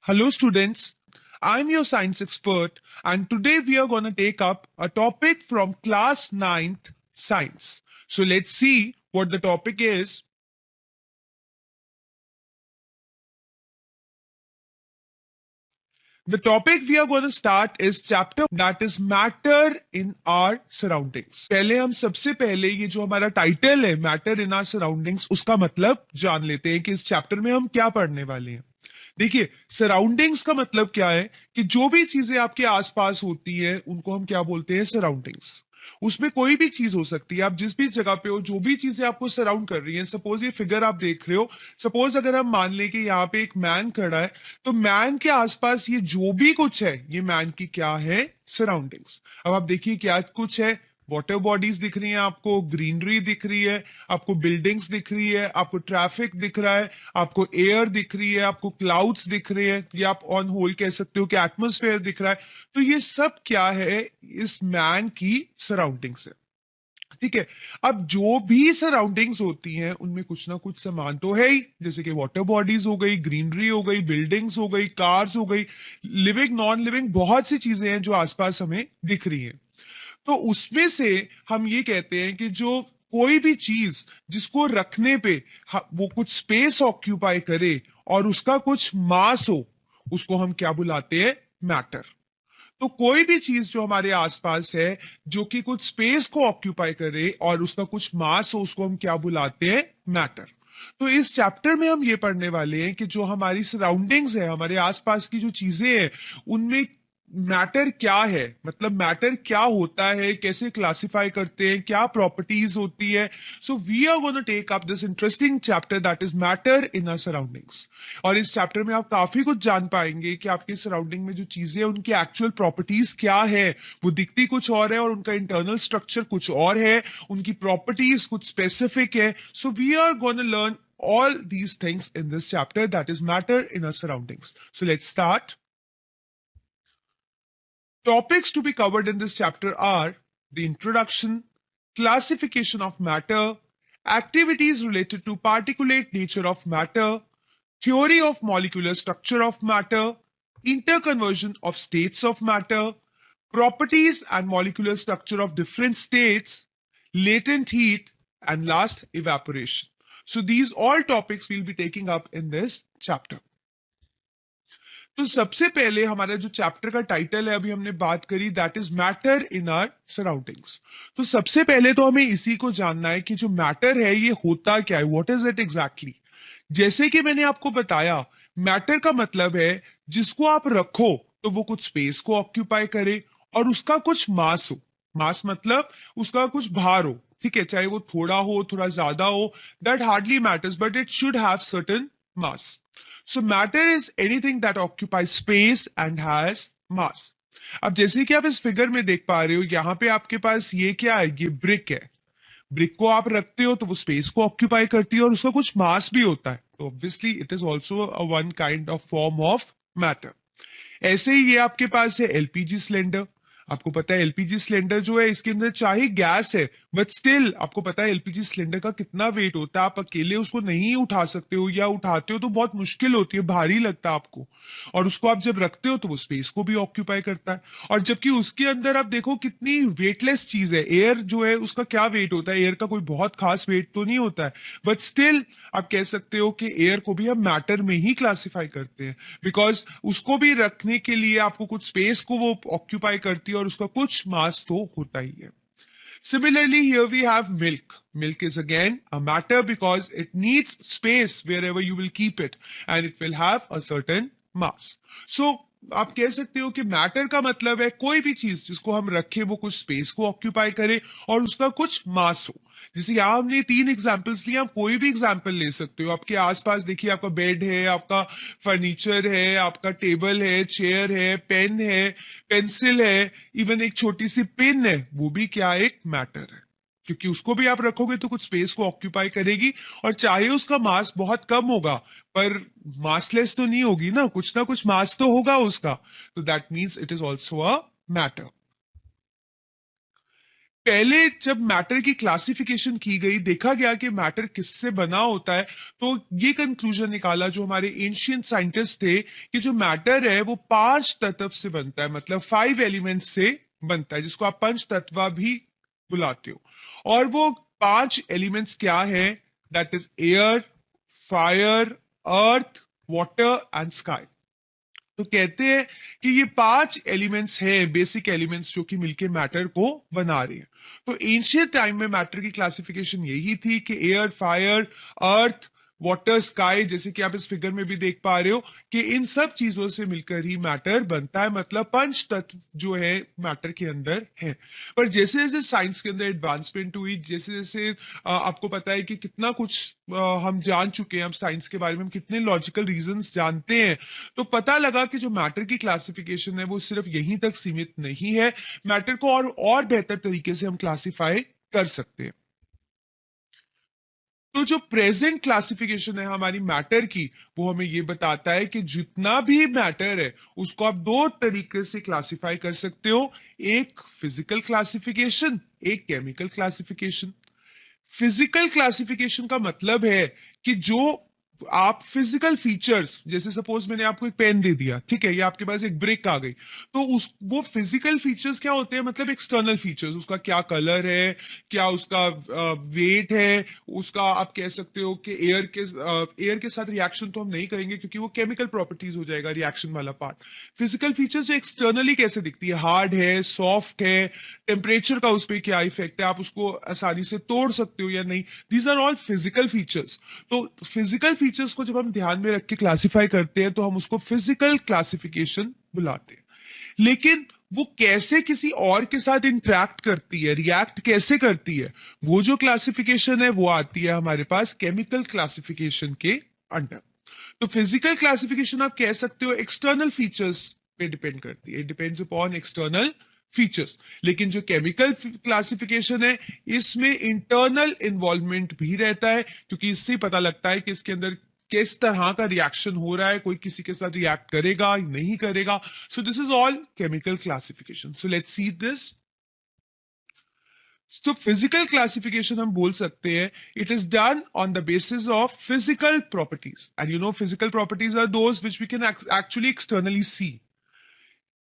Hello, students. I'm your science expert, and today we are going to take up a topic from class 9th science. So let's see what the topic is. The topic we are going to start is chapter that is matter in our surroundings. पहले हम सबसे पहले ये जो हमारा title है matter in our surroundings उसका मतलब जान लेते हैं कि इस चैप्टर में हम क्या पढ़ने वाले हैं। देखिए, सराउंडिंग्स का मतलब क्या है कि जो भी चीजें आपके आसपास होती है उनको हम क्या बोलते हैं, सराउंडिंग्स। उसमें कोई भी चीज हो सकती है, आप जिस भी जगह पे हो, जो भी चीजें आपको सराउंड कर रही हैं। सपोज ये फिगर आप देख रहे हो, सपोज अगर हम मान लें कि यहाँ पे एक मैन खड़ा है, तो मैन के आसपास ये जो भी कुछ है ये मैन की क्या है, सराउंडिंग्स। अब आप देखिए क्या कुछ है, वाटर बॉडीज दिख रही हैं आपको, ग्रीनरी दिख रही है आपको, बिल्डिंग्स दिख रही है आपको, ट्रैफिक दिख रहा है आपको, एयर दिख रही है आपको, क्लाउड्स दिख रहे हैं, या आप ऑन होल कह सकते हो कि एटमोस्फेयर दिख रहा है। तो ये सब क्या है, इस मैन की सराउंडिंग्स है। ठीक है। अब जो भी सराउंडिंग्स होती हैं उनमें कुछ ना कुछ सामान तो है ही, जैसे कि वाटर बॉडीज हो गई, ग्रीनरी हो गई, बिल्डिंग्स हो गई, कार्स हो गई, लिविंग नॉन लिविंग बहुत सी चीजें हैं जो आसपास हमें दिख रही हैं। तो उसमें से हम ये कहते हैं कि जो कोई भी चीज जिसको रखने पे वो कुछ स्पेस ऑक्यूपाई करे और उसका कुछ मास हो, उसको हम क्या बुलाते हैं, मैटर। तो कोई भी चीज जो हमारे आसपास है जो कि कुछ स्पेस को ऑक्यूपाई करे और उसका कुछ मास हो, उसको हम क्या बुलाते हैं, मैटर। तो इस चैप्टर में हम ये पढ़ने वाले हैं कि जो हमारी सराउंडिंग्स है, हमारे आसपास की जो चीजें हैं, उनमें मैटर क्या है, मतलब मैटर क्या होता है, कैसे क्लासिफाई करते हैं, क्या प्रॉपर्टीज होती है। So we are gonna take up this interesting chapter that is matter in our surroundings. और इस चैप्टर में आप काफी कुछ जान पाएंगे कि आपके सराउंडिंग में जो चीजें हैं उनकी एक्चुअल प्रॉपर्टीज क्या है। वो दिखती कुछ और है और उनका इंटरनल स्ट्रक्चर कुछ और है, उनकी प्रॉपर्टीज कुछ स्पेसिफिक है। So we are gonna learn all these things in this chapter, that is matter in our surroundings. So let's start. Topics to be covered in this chapter are the introduction, classification of matter, activities related to particulate nature of matter, theory of molecular structure of matter, interconversion of states of matter, properties and molecular structure of different states, latent heat, and last, evaporation. So these all topics we'll be taking up in this chapter. तो सबसे पहले हमारा जो chapter का title है, अभी हमने बात करी, that is matter in our surroundings. तो सबसे पहले तो हमें इसी को जानना है कि जो मैटर है ये होता क्या है, व्हाट इज इट एग्जैक्टली। जैसे कि मैंने आपको बताया, मैटर का मतलब है जिसको आप रखो तो वो कुछ स्पेस को ऑक्यूपाई करे और उसका कुछ मास हो। मास मतलब उसका कुछ भार हो, ठीक है, चाहे वो थोड़ा हो थोड़ा ज्यादा हो, that hardly matters, but it should have certain mass. So matter is anything that occupies space and has mass. अब जैसे कि आप इस फिगर में देख पा रहे हो, यहां पे आपके पास ये क्या है, ये ब्रिक है। ब्रिक को आप रखते हो तो वो स्पेस को ऑक्यूपाई करती है और उसका कुछ मास भी होता है, तो obviously it is also one kind of form of matter. ऐसे ही ये आपके पास है एलपीजी सिलेंडर। आपको पता है एलपीजी सिलेंडर जो है, इसके अंदर चाहे गैस है बट स्टिल आपको पता है एलपीजी सिलेंडर का कितना वेट होता है। आप अकेले उसको नहीं उठा सकते हो, या उठाते हो तो बहुत मुश्किल होती है, भारी लगता है आपको। और उसको आप जब रखते हो तो वो स्पेस को भी ऑक्यूपाई करता है। और जबकि उसके अंदर आप देखो कितनी वेटलेस चीज है। एयर जो है उसका क्या वेट होता है, एयर का कोई बहुत खास वेट तो नहीं होता है, बट स्टिल आप कह सकते हो कि एयर को भी हम मैटर में ही क्लासिफाई करते हैं, बिकॉज उसको भी रखने के लिए आपको कुछ स्पेस को वो ऑक्यूपाई करती है और उसका कुछ मास तो होता ही है। Similarly, here we have milk. Milk is again a matter because it needs space wherever you will keep it, and it will have a certain mass. So आप कह सकते हो कि मैटर का मतलब है कोई भी चीज जिसको हम रखें वो कुछ स्पेस को ऑक्यूपाई करे और उसका कुछ मास हो। जैसे यहां हमने 3 एग्जाम्पल्स लिए, आप कोई भी एग्जाम्पल ले सकते हो। आपके आसपास देखिए, आपका बेड है, आपका फर्नीचर है, आपका टेबल है, चेयर है, पेन है, पेंसिल है, इवन एक छोटी सी पिन है, वो भी क्या, एक मैटर है। क्योंकि उसको भी आप रखोगे तो कुछ स्पेस को ऑक्यूपाई करेगी, और चाहे उसका मास बहुत कम होगा पर मासलेस तो नहीं होगी ना कुछ मास तो होगा उसका। तो that means it is also a matter. पहले जब मैटर की क्लासिफिकेशन की गई, देखा गया कि मैटर किससे बना होता है, तो ये कंक्लूजन निकाला जो हमारे एंशियंट साइंटिस्ट थे कि जो मैटर है वो 5 तत्व से बनता है, मतलब 5 एलिमेंट्स से बनता है, जिसको आप पंच तत्व भी बुलाते हो। और वो 5 एलिमेंट्स क्या है? That is air, fire, earth, water and sky. तो कहते हैं कि ये 5 एलिमेंट्स हैं, बेसिक एलिमेंट्स, जो कि मिलके मैटर को बना रहे हैं। तो एंशियंट टाइम में मैटर की क्लासिफिकेशन यही थी कि एयर, फायर, अर्थ, वाटर, स्काई, जैसे कि आप इस फिगर में भी देख पा रहे हो कि इन सब चीजों से मिलकर ही मैटर बनता है, मतलब पंच तत्व जो है मैटर के अंदर है। पर जैसे जैसे साइंस के अंदर एडवांसमेंट हुई, जैसे जैसे आपको पता है कि कितना कुछ हम जान चुके हैं अब साइंस के बारे में, हम कितने लॉजिकल रीजंस जानते हैं, तो पता लगा कि जो मैटर की क्लासिफिकेशन है वो सिर्फ यहीं तक सीमित नहीं है, मैटर को और बेहतर तरीके से हम क्लासिफाई कर सकते हैं। तो जो प्रेजेंट क्लासिफिकेशन है हमारी मैटर की, वो हमें ये बताता है कि जितना भी मैटर है उसको आप 2 तरीके से क्लासिफाई कर सकते हो, एक फिजिकल क्लासिफिकेशन, एक केमिकल क्लासिफिकेशन। फिजिकल क्लासिफिकेशन का मतलब है कि जो आप फिजिकल फीचर्स, जैसे सपोज मैंने आपको एक पेन दे दिया, ठीक है, ये आपके पास एक ब्रिक आ गई, तो उस वो फिजिकल फीचर्स क्या होते हैं? मतलब एक्सटर्नल फीचर्स, उसका क्या कलर है, क्या उसका वेट है, उसका आप कह सकते हो कि एयर के साथ रिएक्शन तो हम नहीं करेंगे क्योंकि वो केमिकल प्रॉपर्टीज हो जाएगा रिएक्शन वाला पार्ट। फिजिकल फीचर्स जो एक्सटर्नली कैसे दिखती है, हार्ड है, सॉफ्ट है, टेम्परेचर का उस पर क्या इफेक्ट है, आप उसको आसानी से तोड़ सकते हो या नहीं, these are all physical features. तो फिजिकल फीचर्स को जब हम ध्यान में रख के क्लासिफाई करते हैं तो हम उसको फिजिकल क्लासिफिकेशन बुलाते हैं। लेकिन वो कैसे किसी और के साथ इंटरेक्ट करती है, रिएक्ट कैसे करती है, वो जो क्लासिफिकेशन है वो आती है हमारे पास केमिकल क्लासिफिकेशन के अंडर। तो फिजिकल क्लासिफिकेशन आप कह सकते हो एक्सटर्नल फीचर्स पे डिपेंड करती है, डिपेंड्स अपॉन एक्सटर्नल फीचर्स। लेकिन जो केमिकल क्लासिफिकेशन है इसमें इंटरनल इन्वॉल्वमेंट भी रहता है, क्योंकि इससे पता लगता है कि इसके अंदर किस तरह का रिएक्शन हो रहा है, कोई किसी के साथ रिएक्ट करेगा नहीं करेगा। So this is all chemical classification. So let's see this. तो फिजिकल क्लासिफिकेशन हम बोल सकते हैं it is done on the basis of physical properties, and you know physical properties are those which we can actually externally see.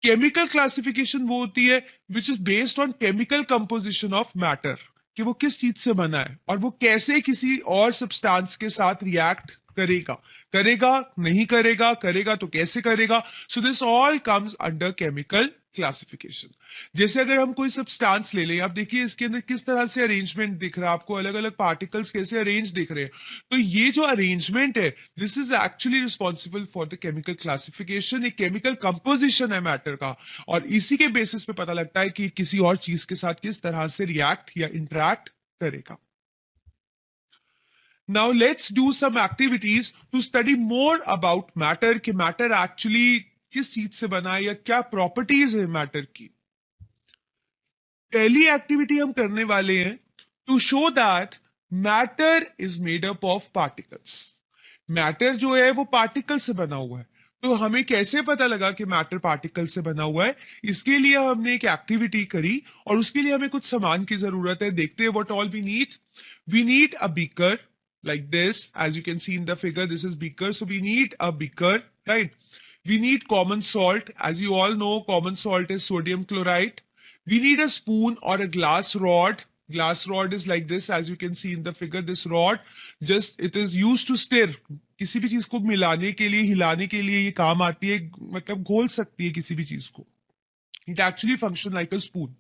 Chemical classification वो होती है which is based on chemical composition of matter, कि वो किस चीज से बना है और वो कैसे किसी और सब्सटेंस के साथ रिएक्ट करेगा, करेगा नहीं करेगा, करेगा तो कैसे करेगा। So this all comes under chemical classification. जैसे अगर हम कोई सब्सटेंस ले लें, आप देखिए इसके अंदर किस तरह से अरेंजमेंट दिख रहा है आपको, अलग अलग पार्टिकल्स कैसे अरेंज दिख रहे हैं। तो ये जो अरेंजमेंट है this is actually responsible for the chemical classification, एक केमिकल कंपोजिशन है मैटर का, और इसी के बेसिस पे पता लगता है कि किसी और चीज के साथ किस तरह से रिएक्ट या इंटरेक्ट करेगा। Now let's do some activities to study more about matter, कि matter actually किस चीज से बना है या क्या प्रॉपर्टीज है मैटर की। पहली एक्टिविटी हम करने वाले हैं to show that matter is made up of particles. Matter जो है वो पार्टिकल से बना हुआ है। तो हमें कैसे पता लगा कि मैटर पार्टिकल से बना हुआ है? इसके लिए हमने एक एक्टिविटी करी और उसके लिए हमें कुछ सामान की जरूरत है। देखते हैं what all we need. We need a beaker like this, as you can see in the figure, this is beaker, so we need a beaker, right? We need common salt. As you all know, common salt is sodium chloride. We need a spoon or a glass rod. Glass rod is like this, as you can see in the figure. This rod just it is used to stir. किसी भी चीज को मिलाने के लिए, हिलाने के लिए ये काम आती है, मतलब घोल सकती है किसी भी चीज को। It actually function like a spoon.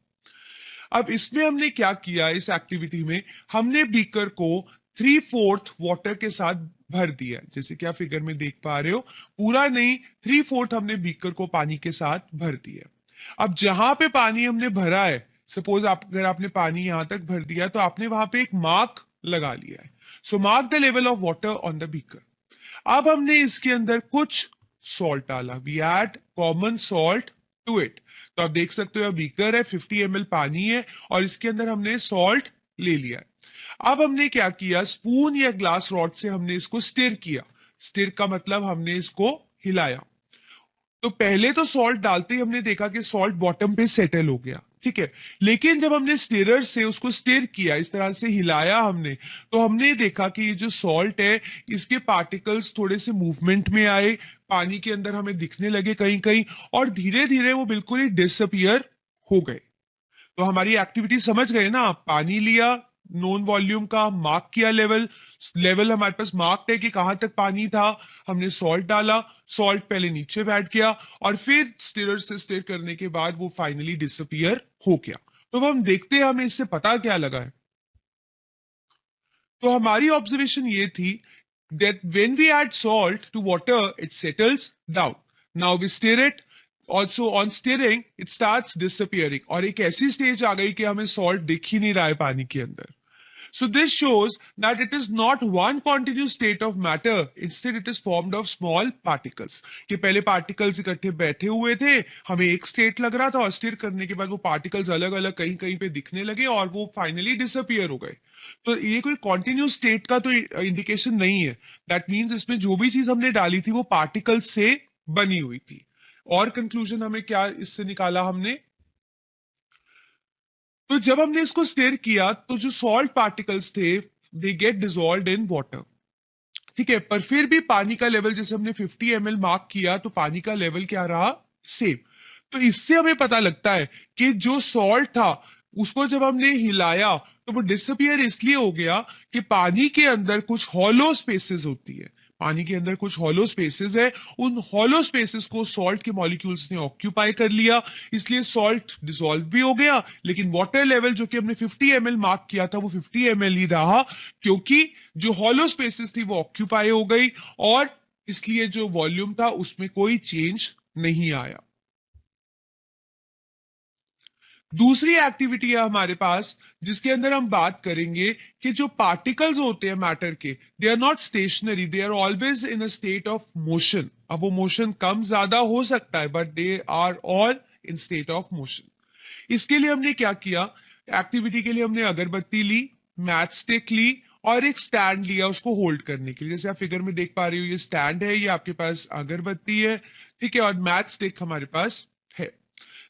अब इसमें हमने क्या किया, इस एक्टिविटी में हमने बीकर को 3/4 वाटर के साथ भर दिया, जैसे कि आप फिगर में देख पा रहे हो। पूरा नहीं, 3/4 हमने बीकर को पानी के साथ भर दिया। अब जहां पे पानी हमने भरा है, सपोज अगर आपने पानी यहां तक भर दिया तो आपने वहां पे एक मार्क लगा लिया है। So mark the level of water on the beaker. अब हमने इसके अंदर कुछ सॉल्ट डाला, we add common salt to it. तो आप देख सकते हो बीकर है, 50 ml पानी है और इसके अंदर हमने सॉल्ट ले लिया है। अब हमने क्या किया, स्पून या ग्लास रॉड से हमने इसको स्टिर किया। स्टिर का मतलब हमने इसको हिलाया। तो पहले तो सॉल्ट डालते ही हमने देखा कि सॉल्ट बॉटम पे सेटल हो गया, ठीक है। लेकिन जब हमने स्टेरर से उसको स्टेर किया, इस तरह से हिलाया हमने, तो हमने देखा कि ये जो सॉल्ट है इसके पार्टिकल्स थोड़े से मूवमेंट में आए, पानी के अंदर हमें दिखने लगे कहीं कहीं, और धीरे धीरे वो बिल्कुल ही डिसअपियर हो गए। तो हमारी एक्टिविटी समझ गए ना, पानी लिया, नोन वॉल्यूम का मार्क किया, लेवल लेवल हमारे पास मार्क्ड है कि कहां तक पानी था, हमने सॉल्ट डाला, सॉल्ट पहले नीचे बैठ गया और फिर स्टिरर से स्टिर करने के बाद वो फाइनली डिसअपियर हो गया। तो अब हम देखते हैं हमें इससे पता क्या लगा है। तो हमारी ऑब्जर्वेशन ये थी that when we add salt to water it settles down. Now we stir it, also on stirring it starts disappearing, और एक ऐसी स्टेज आ गई कि हमें सॉल्ट दिख ही नहीं रहा है पानी के अंदर। So this shows that it is not one continuous state of matter, instead it is formed of small particles. कि पहले particles इकट्ठे बैठे हुए थे, हमें एक state लग रहा था, और स्टिर करने के बाद वो particles अलग अलग कहीं कहीं पे दिखने लगे और वो फाइनली डिसअपियर हो गए। तो ये कोई कॉन्टिन्यूस स्टेट का तो इंडिकेशन नहीं है। दैट मीन्स इसमें जो भी चीज हमने डाली थी वो पार्टिकल्स से बनी हुई थी। और कंक्लूजन हमें क्या इससे निकाला हमने, तो जब हमने इसको स्टेर किया तो जो सॉल्ट पार्टिकल्स थे they get dissolve in water, ठीक है। पर फिर भी पानी का लेवल, जैसे हमने 50 ml मार्क किया तो पानी का लेवल क्या रहा, सेम। तो इससे हमें पता लगता है कि जो सॉल्ट था उसको जब हमने हिलाया तो वो डिसअपियर इसलिए हो गया कि पानी के अंदर कुछ हॉलो स्पेसेस होती है, पानी के अंदर कुछ हॉलो स्पेसेस है, उन हॉलो स्पेसेस को सॉल्ट के मॉलिक्यूल्स ने ऑक्यूपाई कर लिया, इसलिए सॉल्ट डिसॉल्व भी हो गया। लेकिन वाटर लेवल जो कि हमने 50 ml मार्क किया था वो 50 ml ही रहा, क्योंकि जो हॉलो स्पेसेस थी वो ऑक्यूपाई हो गई, और इसलिए जो वॉल्यूम था उसमें कोई चेंज नहीं आया। दूसरी एक्टिविटी है हमारे पास जिसके अंदर हम बात करेंगे कि जो पार्टिकल्स होते हैं मैटर के, they are not stationary, they are always in a state of motion. अब वो मोशन कम ज्यादा हो सकता है but they are all in state of motion. इसके लिए हमने क्या किया, एक्टिविटी के लिए हमने अगरबत्ती ली, मैच स्टिक ली और एक स्टैंड लिया उसको होल्ड करने के लिए। जैसे आप फिगर में देख पा रही हो ये स्टैंड है, ये आपके पास अगरबत्ती है, ठीक है, और मैच स्टिक हमारे पास है।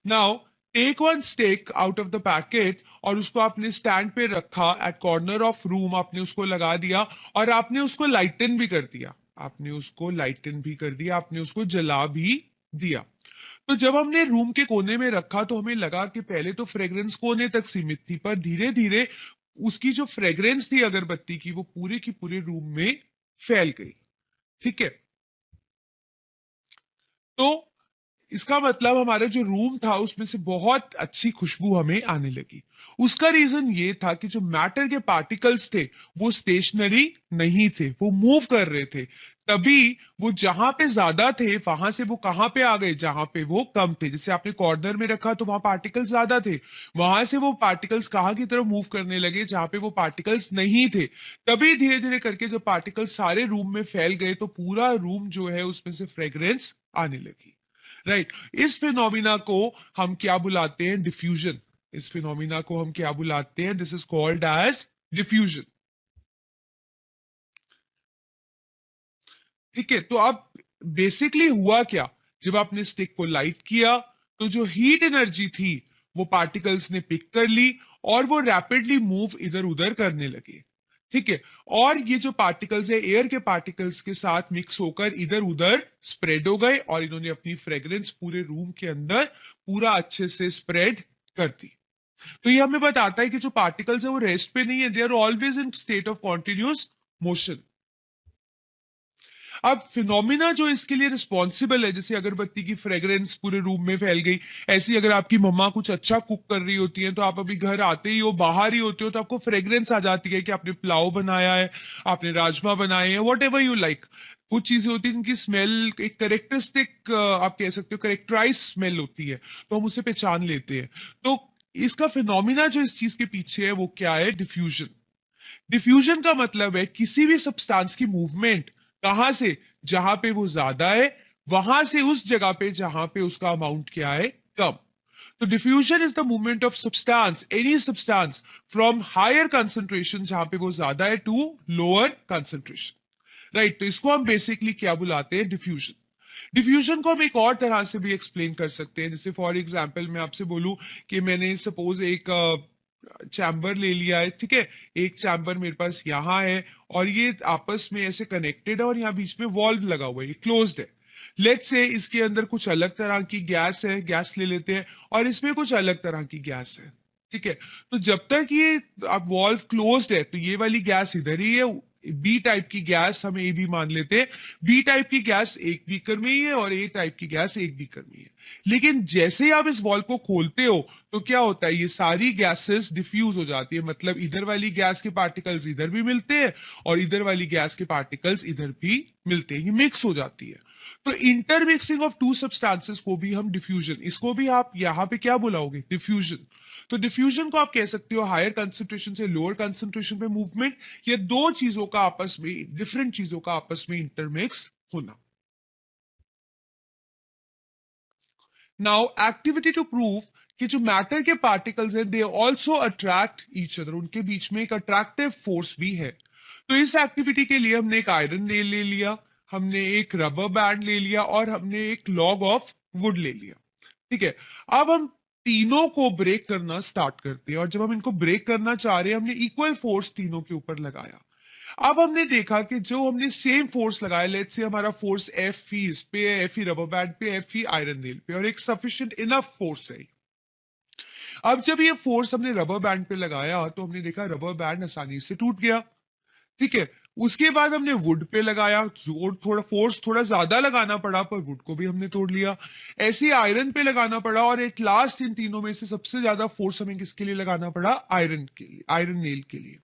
Now take one stick out of the packet और उसको आपने स्टैंड पे रखा, एट कॉर्नर ऑफ रूम आपने उसको लगा दिया और आपने उसको लाइटन भी कर दिया, आपने उसको लाइटन भी कर दिया, आपने उसको जला भी दिया। तो जब हमने रूम के कोने में रखा तो हमें लगा कि पहले तो फ्रेग्रेंस कोने तक सीमित थी, पर धीरे धीरे उसकी जो फ्रेग्रेंस थी अगरबत्ती की वो पूरे की पूरे रूम में फैल गई, ठीक है। तो इसका मतलब हमारा जो रूम था उसमें से बहुत अच्छी खुशबू हमें आने लगी। उसका रीजन ये था कि जो मैटर के पार्टिकल्स थे वो स्टेशनरी नहीं थे, वो मूव कर रहे थे। तभी वो जहां पे ज्यादा थे वहां से वो कहां पे आ गए, जहां पे वो कम थे। जैसे आपने कॉर्नर में रखा तो वहां पार्टिकल्स ज्यादा थे, वहां से वो पार्टिकल्स कहां की तरफ मूव करने लगे, जहां पे वो पार्टिकल्स नहीं थे। तभी धीरे धीरे करके जब पार्टिकल्स सारे रूम में फैल गए तो पूरा रूम जो है उसमें से फ्रेग्रेंस आने लगी, राइट। इस फिनोमिना को हम क्या बुलाते हैं, डिफ्यूजन। इस फिनोमिना को हम क्या बुलाते हैं, this is called as diffusion, ठीक है। तो अब बेसिकली हुआ क्या, जब आपने स्टिक को लाइट किया तो जो हीट एनर्जी थी वो पार्टिकल्स ने पिक कर ली और वो रैपिडली मूव इधर उधर करने लगे, ठीक है। और ये जो पार्टिकल्स है एयर के पार्टिकल्स के साथ मिक्स होकर इधर उधर स्प्रेड हो गए और इन्होंने अपनी फ्रेग्रेंस पूरे रूम के अंदर पूरा अच्छे से स्प्रेड कर दी। तो ये हमें बताता है कि जो पार्टिकल्स है वो रेस्ट पे नहीं है, they are always in state of continuous motion. अब फिनोमिना जो इसके लिए रिस्पॉन्सिबल है, जैसे अगरबत्ती की फ्रेग्रेंस पूरे रूम में फैल गई, ऐसी अगर आपकी मम्मा कुछ अच्छा कुक कर रही होती है तो आप अभी घर आते ही हो, बाहर ही होते हो, तो आपको फ्रेग्रेंस आ जाती है कि आपने पुलाव बनाया है, आपने राजमा बनाए हैं, वॉट एवर यू लाइक। कुछ चीजें होती है जिनकी स्मेल एक करेक्टरिस्टिक, आप कह सकते हो करेक्टराइज स्मेल होती है, तो हम उसे पहचान लेते हैं। तो इसका फिनोमिना जो इस चीज के पीछे है वो क्या है, डिफ्यूजन। डिफ्यूजन का मतलब है किसी भी सब्सटेंस की मूवमेंट कहां से, जहां पे वो ज्यादा है वहां से उस जगह पे जहां पे उसका अमाउंट क्या है, कम। तो diffusion is the movement of substance, any substance, from higher concentration जहां पे वो ज्यादा है टू लोअर कंसंट्रेशन, राइट। तो इसको हम बेसिकली क्या बुलाते हैं, डिफ्यूजन। डिफ्यूजन को हम एक और तरह से भी एक्सप्लेन कर सकते हैं, जैसे फॉर एग्जाम्पल मैं आपसे बोलूं कि मैंने सपोज एक चैम्बर ले लिया है, ठीक है, एक चैम्बर मेरे पास यहाँ है और ये आपस में ऐसे कनेक्टेड है और यहाँ बीच में वॉल्व लगा हुआ है, ये क्लोज्ड है। लेट्स से इसके अंदर कुछ अलग तरह की गैस है, गैस ले लेते हैं, और इसमें कुछ अलग तरह की गैस है, ठीक है। तो जब तक ये अब वॉल्व क्लोज्ड है तो ये वाली गैस इधर ही है, बी टाइप की गैस हम ए बी मान लेते हैं, बी टाइप की गैस एक बीकर में ही है और ए टाइप की गैस एक बीकर में है। लेकिन जैसे ही आप इस वॉल्व को खोलते हो तो क्या होता है, ये सारी गैसेस डिफ्यूज हो जाती है, मतलब इधर वाली गैस के पार्टिकल्स इधर भी मिलते हैं और इधर वाली गैस के पार्टिकल्स इधर भी मिलते हैं, ये मिक्स हो जाती है। तो इंटरमिक्सिंग ऑफ टू सब्सटेंसेस को भी हम डिफ्यूजन, इसको भी आप यहां पे क्या बुलाओगे, डिफ्यूजन। तो डिफ्यूजन को आप कह सकते हो हायर कंसंट्रेशन से लोअर कंसंट्रेशन पे मूवमेंट, ये दो चीजों का आपस में, डिफरेंट चीजों का आपस में इंटरमिक्स होना। नाउ एक्टिविटी टू प्रूव कि जो मैटर के पार्टिकल्स हैं they also attract each other, उनके बीच में एक अट्रैक्टिव फोर्स भी है। तो इस एक्टिविटी के लिए हमने एक आयरन नेल ले लिया, हमने एक रबर बैंड ले लिया और हमने एक लॉग ऑफ वुड ले लिया, ठीक है। अब हम तीनों को ब्रेक करना स्टार्ट करते हैं और जब हम इनको ब्रेक करना चाह रहे हैं हमने इक्वल फोर्स तीनों के ऊपर लगाया। अब हमने देखा कि जो हमने सेम फोर्स लगाया, लेट्स से हमारा फोर्स एफ ई इस पे है, एफ ई रबर बैंड पे, एफ ई आयरन नेल पे, और एक सफिशिएंट इनफ फोर्स है। अब जब ये फोर्स हमने रबर बैंड पे लगाया तो हमने देखा रबर बैंड आसानी से टूट गया, ठीक है। उसके बाद हमने वुड पे लगाया, जोर थोड़ा फोर्स थोड़ा ज्यादा लगाना पड़ा पर वुड को भी हमने तोड़ लिया। ऐसे ही आयरन पे लगाना पड़ा और एट लास्ट इन तीनों में से सबसे ज्यादा फोर्स हमें किसके लिए लगाना पड़ा, आयरन के लिए, आयरन नेल के लिए।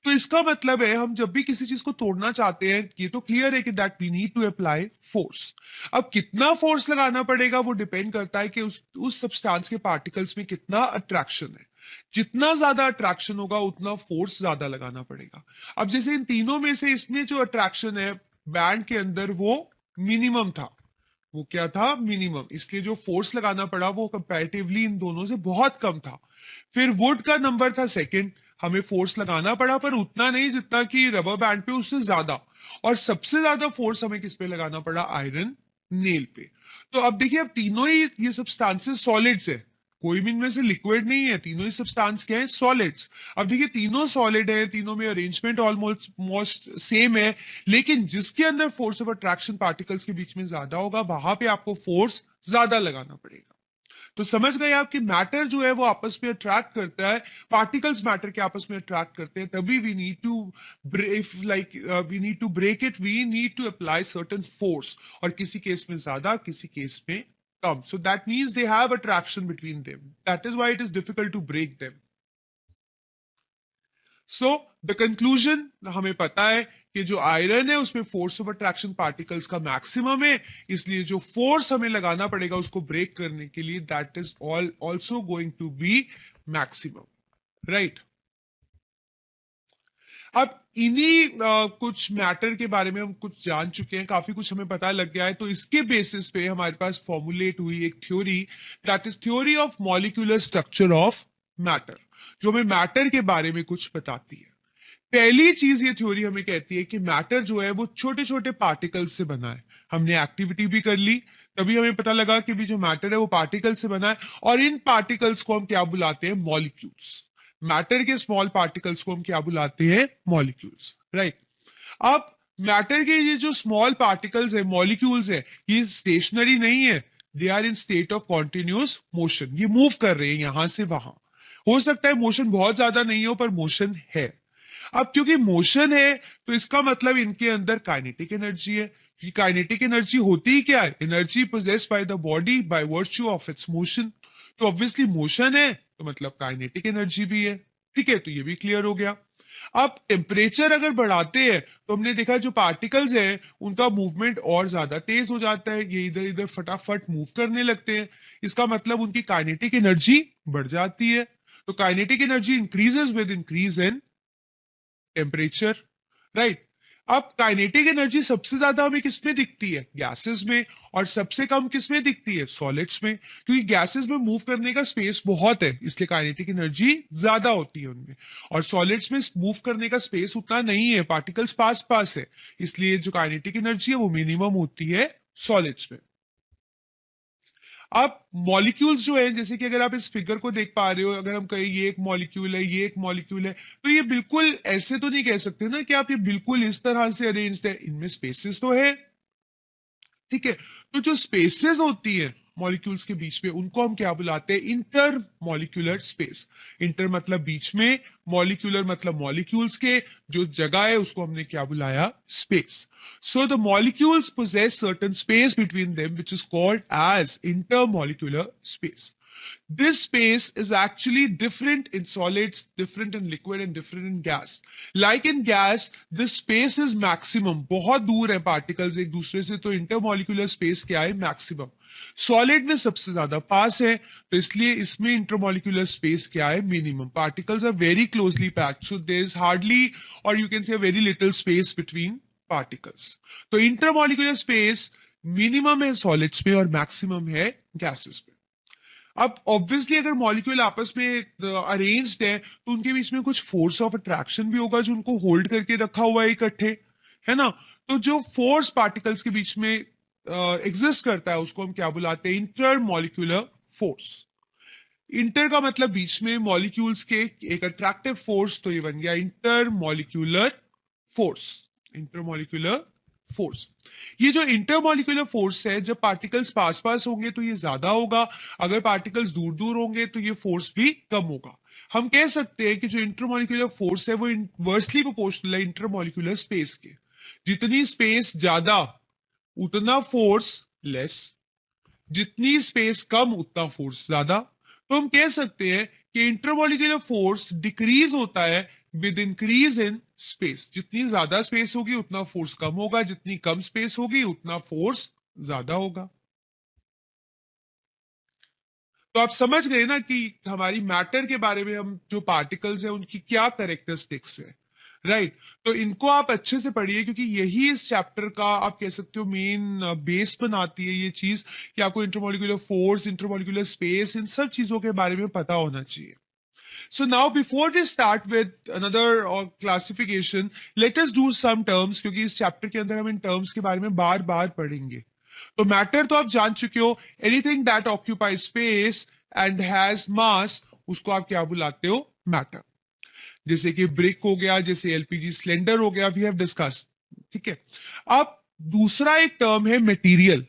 तो इसका मतलब है हम जब भी किसी चीज को तोड़ना चाहते हैं, ये तो क्लियर है कि that we need to apply force. अब कितना फोर्स लगाना पड़ेगा वो डिपेंड करता है कि उस सब्सटेंस के पार्टिकल्स में कितना अट्रैक्शन है। जितना ज्यादा अट्रैक्शन होगा उतना फोर्स ज्यादा लगाना पड़ेगा। अब जैसे इन तीनों में से इसमें जो अट्रैक्शन है बैंड के अंदर वो मिनिमम था, वो क्या था, मिनिमम, इसलिए जो फोर्स लगाना पड़ा वो कंपैरेटिवली इन दोनों से बहुत कम था। फिर वुड का नंबर था सेकंड, हमें फोर्स लगाना पड़ा पर उतना नहीं जितना कि रबर बैंड पे, उससे ज्यादा। और सबसे ज्यादा फोर्स हमें किस पे लगाना पड़ा, आयरन नेल पे। तो अब देखिए, अब तीनों ही ये सब्सटेंसेस सॉलिड्स है, कोई भी इनमें से लिक्विड नहीं है, तीनों ही सब्सटेंस क्या है, सॉलिड्स। अब देखिए तीनों सॉलिड है, तीनों में अरेंजमेंट ऑलमोस्ट सेम है, लेकिन जिसके अंदर फोर्स ऑफ अट्रैक्शन पार्टिकल्स के बीच में ज्यादा होगा वहां पे आपको फोर्स ज्यादा लगाना पड़ेगा। तो समझ गए आप कि मैटर जो है वो आपस में अट्रैक्ट करता है, पार्टिकल्स मैटर के आपस में अट्रैक्ट करते हैं, तभी we need to we need to break it, we need to apply certain force, और किसी केस में ज्यादा, किसी केस में कम। So that means they have attraction between them. That is why it is difficult to break them. So the conclusion, हमें पता है कि जो आयरन है उसमें फोर्स ऑफ अट्रैक्शन पार्टिकल्स का मैक्सिमम है, इसलिए जो फोर्स हमें लगाना पड़ेगा उसको ब्रेक करने के लिए, that is also going to be maximum, right. अब इन्हीं कुछ मैटर के बारे में हम कुछ जान चुके हैं, काफी कुछ हमें पता लग गया है, तो इसके बेसिस पे हमारे पास फॉर्मुलेट हुई एक theory, that is theory of molecular structure of matter, जो हमें मैटर के बारे में कुछ बताती है। पहली चीज ये थ्योरी हमें कहती है कि मैटर जो है वो छोटे छोटे पार्टिकल्स से बना है। हमने एक्टिविटी भी कर ली, तभी हमें पता लगा कि भी जो मैटर है वो पार्टिकल से बना है, और इन पार्टिकल्स को हम क्या बुलाते हैं, मॉलिक्यूल्स। मैटर के स्मॉल पार्टिकल्स को हम क्या बुलाते हैं, मॉलिक्यूल्स, राइट। अब मैटर के ये जो स्मॉल पार्टिकल्स है, मॉलिक्यूल्स है, ये स्टेशनरी नहीं है, they are in state of continuous motion, ये मूव कर रहे हैं यहां से वहां। हो सकता है मोशन बहुत ज्यादा नहीं हो पर मोशन है। अब क्योंकि मोशन है तो इसका मतलब इनके अंदर काइनेटिक एनर्जी है। काइनेटिक एनर्जी होती ही क्या है, energy possessed by the body by virtue of its motion. तो ऑब्वियसली मोशन है तो मतलब काइनेटिक एनर्जी भी है, ठीक है, तो ये भी क्लियर हो गया। अब टेम्परेचर अगर बढ़ाते हैं तो हमने देखा जो पार्टिकल्स हैं उनका मूवमेंट और ज्यादा तेज हो जाता है, ये इधर इधर फटाफट मूव करने लगते हैं, इसका मतलब उनकी काइनेटिक एनर्जी बढ़ जाती है। तो kinetic energy increases with increase in temperature, right. अब काइनेटिक एनर्जी सबसे ज्यादा हमें किसमें दिखती है, गैसेस में, और सबसे कम किसमें दिखती है, सॉलिड्स में, क्योंकि गैसेस में मूव करने का स्पेस बहुत है इसलिए काइनेटिक एनर्जी ज्यादा होती है उनमें, और सॉलिड्स में मूव करने का स्पेस उतना नहीं है, पार्टिकल्स पास पास है, इसलिए जो काइनेटिक एनर्जी है वो मिनिमम होती है सॉलिड्स में। अब मॉलिक्यूल्स जो है, जैसे कि अगर आप इस फिगर को देख पा रहे हो, अगर हम कहें ये एक मॉलिक्यूल है, ये एक मॉलिक्यूल है, तो ये बिल्कुल ऐसे तो नहीं कह सकते ना कि आप ये बिल्कुल इस तरह से अरेंज्ड है, इनमें स्पेसेस तो है। ठीक है, तो जो स्पेसेस होती है मॉलिक्यूल्स के बीच में, उनको हम क्या बुलाते हैं? Inter molecular space. इंटर मतलब बीच में, मॉलिक्यूलर मतलब मॉलिक्यूल्स के जो जगह है उसको हमने क्या बुलाया? Space. So the molecules possess certain space between them which is called as intermolecular space. This space is actually different in solids, different in liquid, and different in gas. Like in gas, this space is maximum. बहुत दूर है particles एक दूसरे से, तो intermolecular space क्या है? Maximum. Solid में सबसे ज्यादा पास है, तो इसलिए इसमें इंटरमोलिकुलर स्पेस क्या है? Minimum. Particles are very closely packed, so there is hardly or you can say very little space between particles. तो इंटरमोलिकुलर स्पेस मिनिमम है सॉलिड्स में और मैक्सिमम है गैसेस में. अब ऑब्वियसली अगर मॉलिक्यूल आपस में अरेंज्ड है तो उनके बीच में कुछ फोर्स ऑफ अट्रैक्शन भी होगा जो उनको होल्ड करके रखा हुआ है इकट्ठे, है ना? तो जो फोर्स पार्टिकल्स के बीच में एग्जिस्ट करता है उसको हम क्या बुलाते हैं? Inter molecular force. इंटर का मतलब बीच में, मॉलिक्यूल्स के एक अट्रैक्टिव फोर्स, तो ये बन गया inter molecular force. Inter molecular force. ये जो इंटरमॉलिक्यूलर फोर्स है, जब पार्टिकल्स पास पास होंगे तो ये ज्यादा होगा, अगर पार्टिकल्स दूर दूर होंगे तो ये फोर्स भी कम होगा. हम कह सकते हैं कि जो इंटरमॉलिक्यूलर फोर्स है वो इनवर्सली प्रोपोर्शनल है इंटरमॉलिक्यूलर स्पेस के. जितनी स्पेस ज्यादा उतना फोर्स लेस, जितनी स्पेस कम उतना फोर्स ज्यादा. तो हम कह सकते हैं कि इंटरमॉलिक्यूलर फोर्स डिक्रीज होता है विद इंक्रीज इन स्पेस. जितनी ज्यादा स्पेस होगी उतना फोर्स कम होगा, जितनी कम स्पेस होगी उतना फोर्स ज्यादा होगा. तो आप समझ गए ना कि हमारी मैटर के बारे में, हम जो पार्टिकल्स हैं उनकी क्या कैरेक्टरिस्टिक्स है. राइट तो इनको आप अच्छे से पढ़िए, क्योंकि यही इस चैप्टर का आप कह सकते हो मेन बेस बनाती है ये चीज, कि आपको इंटरमोलिकुलर फोर्स, इंटरमोलिकुलर स्पेस, इन सब चीजों के बारे में पता होना चाहिए. So now before we start with another classification, let us do some terms, क्योंकि इस चैप्टर के अंदर हम इन टर्म्स के बारे में बार बार पढ़ेंगे. तो मैटर तो आप जान चुके हो, anything that occupy space and has मास, उसको आप क्या बुलाते हो? मैटर. जैसे कि ब्रिक हो गया, जैसे एलपीजी सिलेंडर हो गया, वी हैव डिस्कस. ठीक है, अब दूसरा एक टर्म है मटेरियल.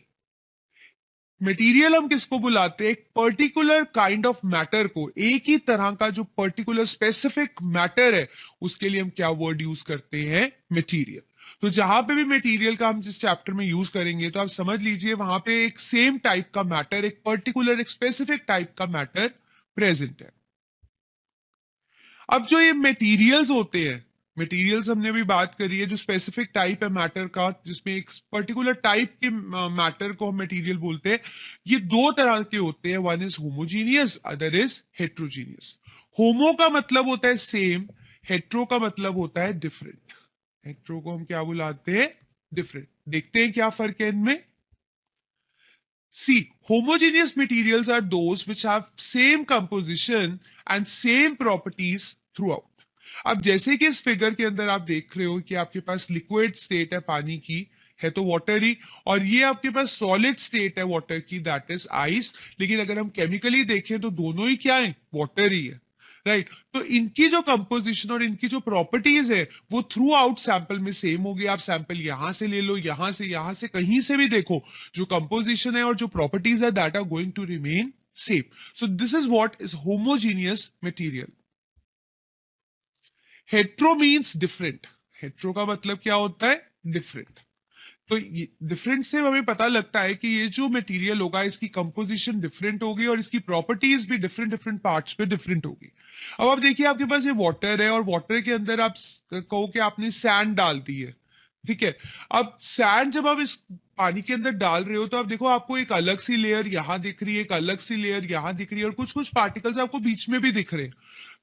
मटेरियल हम किसको बुलाते हैं? एक पर्टिकुलर काइंड ऑफ मैटर को, एक ही तरह का जो पर्टिकुलर स्पेसिफिक मैटर है, उसके लिए हम क्या वर्ड यूज करते हैं? मटेरियल. तो जहां पे भी मटेरियल का हम जिस चैप्टर में यूज करेंगे तो आप समझ लीजिए वहां पे एक सेम टाइप का मैटर, एक पर्टिकुलर एक स्पेसिफिक टाइप का मैटर प्रेजेंट है. अब जो ये मटेरियल्स होते हैं, मटेरियल्स हमने अभी बात करी है, जो स्पेसिफिक टाइप है मैटर का, जिसमें एक पर्टिकुलर टाइप के मैटर को हम मटेरियल बोलते हैं, ये दो तरह के होते हैं. One is homogeneous, other is heterogeneous. Homo का मतलब होता है सेम, हेट्रो का मतलब होता है डिफरेंट. हेट्रो को हम क्या बुलाते हैं? डिफरेंट. देखते हैं क्या फर्क है इनमें. See, homogeneous materials are those which have same composition and same properties throughout. अब जैसे कि इस फिगर के अंदर आप देख रहे हो कि आपके पास लिक्विड स्टेट है पानी की, है तो वाटर ही, और ये आपके पास सॉलिड स्टेट है वाटर की, दैट इज आइस. लेकिन अगर हम केमिकली देखें तो दोनों ही क्या है? वाटर ही है. राइट तो इनकी जो कंपोजिशन और इनकी जो प्रॉपर्टीज है वो थ्रू आउट सैंपल में सेम होगी. आप सैंपल यहां से ले लो, यहां से कहीं से भी देखो, जो कंपोजिशन है और जो प्रॉपर्टीज है that are going to remain same. So this is what is homogeneous material. Hetero means different. Hetero का मतलब क्या होता है? डिफरेंट. तो डिफरेंट से हमें पता लगता है कि ये जो मटेरियल होगा इसकी कंपोजिशन डिफरेंट होगी और इसकी प्रॉपर्टीज भी डिफरेंट डिफरेंट पार्ट्स पे डिफरेंट होगी. अब आप देखिए आपके पास ये वाटर है और वाटर के अंदर आप कहो कि आपने सैंड डाल दी है. ठीक है, अब सैंड जब आप इस पानी के अंदर डाल रहे हो तो आप देखो आपको एक अलग सी लेयर यहां दिख रही है, एक अलग सी लेयर यहां दिख रही है, और कुछ कुछ पार्टिकल्स आपको बीच में भी दिख रहे हैं.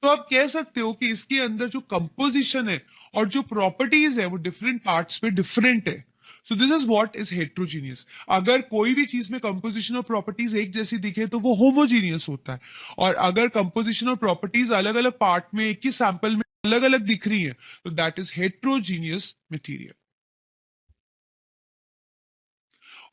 तो आप कह सकते हो कि इसके अंदर जो कंपोजिशन है और जो प्रॉपर्टीज है वो डिफरेंट पार्ट्स पे डिफरेंट है. सो this is what is heterogeneous. अगर कोई भी चीज में कंपोजिशन और प्रॉपर्टीज एक जैसी दिखे तो वो होमोजीनियस होता है, और अगर कंपोजिशन और प्रॉपर्टीज अलग अलग पार्ट में एक ही सैंपल में अलग अलग दिख रही है तो दैट इज हेट्रोजीनियस मटेरियल.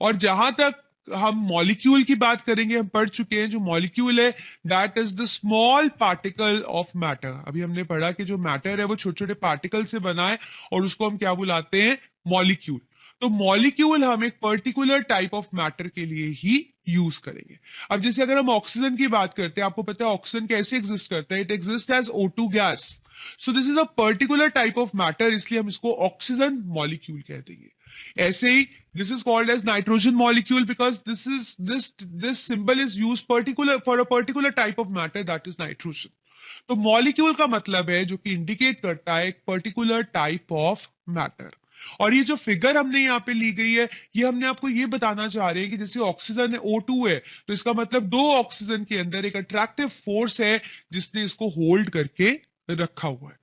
और जहां तक हम मॉलिक्यूल की बात करेंगे, हम पढ़ चुके हैं जो मॉलिक्यूल है that is the small particle of matter. अभी हमने पढ़ा कि जो मैटर है वो छोटे छोटे पार्टिकल से बना है और उसको हम क्या बुलाते हैं, मॉलिक्यूल। तो मॉलिक्यूल हम एक पर्टिकुलर टाइप ऑफ मैटर के लिए ही यूज करेंगे। अब जैसे अगर हम ऑक्सीजन की बात करते हैं, आपको पता है ऑक्सीजन कैसे एग्जिस्ट करता है, it exists as O2 gas. So this is a particular type of matter, इसलिए हम इसको ऑक्सीजन मॉलिक्यूल कह देंगे। ऐसे ही this is called as nitrogen molecule because this symbol is use particular for a particular type of matter that is nitrogen. तो molecule का मतलब है जो कि इंडिकेट करता है एक पर्टिकुलर टाइप ऑफ मैटर। और ये जो फिगर हमने यहाँ पे ली गई है, ये हमने आपको ये बताना चाह रहे हैं कि जैसे ऑक्सीजन है O2 है, तो इसका मतलब दो ऑक्सीजन के अंदर एक अट्रैक्टिव फोर्स है जिसने इसको होल्ड करके रखा हुआ है।